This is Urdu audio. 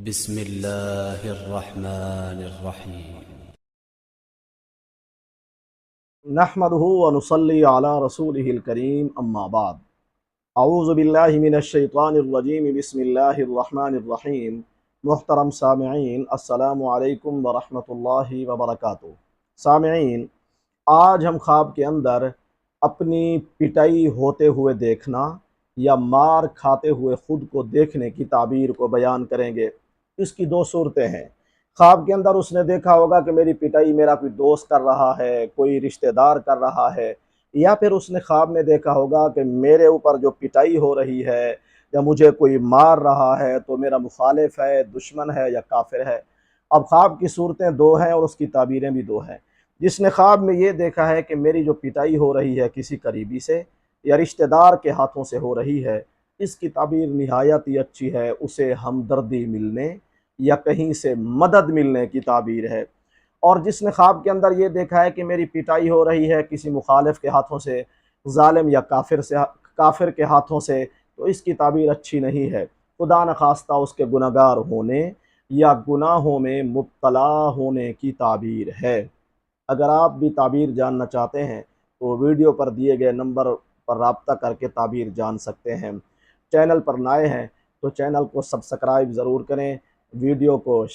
بسم الله الرحمن الرحيم. نحمده ونصلي على رسوله الكريم اما بعد اعوذ باللہ من الشیطان الرجیم بسم اللہ الرحمن الرحیم۔ محترم سامعین، السلام علیکم ورحمۃ اللہ وبرکاتہ۔ سامعین، آج ہم خواب کے اندر اپنی پٹائی ہوتے ہوئے دیکھنا یا مار کھاتے ہوئے خود کو دیکھنے کی تعبیر کو بیان کریں گے۔ اس کی دو صورتیں ہیں۔ خواب کے اندر اس نے دیکھا ہوگا کہ میری پٹائی میرا کوئی دوست کر رہا ہے، کوئی رشتہ دار کر رہا ہے، یا پھر اس نے خواب میں دیکھا ہوگا کہ میرے اوپر جو پٹائی ہو رہی ہے یا مجھے کوئی مار رہا ہے تو میرا مخالف ہے، دشمن ہے یا کافر ہے۔ اب خواب کی صورتیں دو ہیں اور اس کی تعبیریں بھی دو ہیں۔ جس نے خواب میں یہ دیکھا ہے کہ میری جو پٹائی ہو رہی ہے کسی قریبی سے یا رشتہ دار کے ہاتھوں سے ہو رہی ہے، اس کی تعبیر نہایت ہی اچھی ہے۔ اسے ہمدردی ملنے یا کہیں سے مدد ملنے کی تعبیر ہے۔ اور جس نے خواب کے اندر یہ دیکھا ہے کہ میری پٹائی ہو رہی ہے کسی مخالف کے ہاتھوں سے، ظالم یا کافر کے ہاتھوں سے، تو اس کی تعبیر اچھی نہیں ہے۔ خدا نخواستہ اس کے گنہگار ہونے یا گناہوں میں مبتلا ہونے کی تعبیر ہے۔ اگر آپ بھی تعبیر جاننا چاہتے ہیں تو ویڈیو پر دیے گئے نمبر پر رابطہ کر کے تعبیر جان سکتے ہیں۔ چینل پر نئے ہیں تو چینل کو سبسکرائب ضرور کریں، ویڈیو کو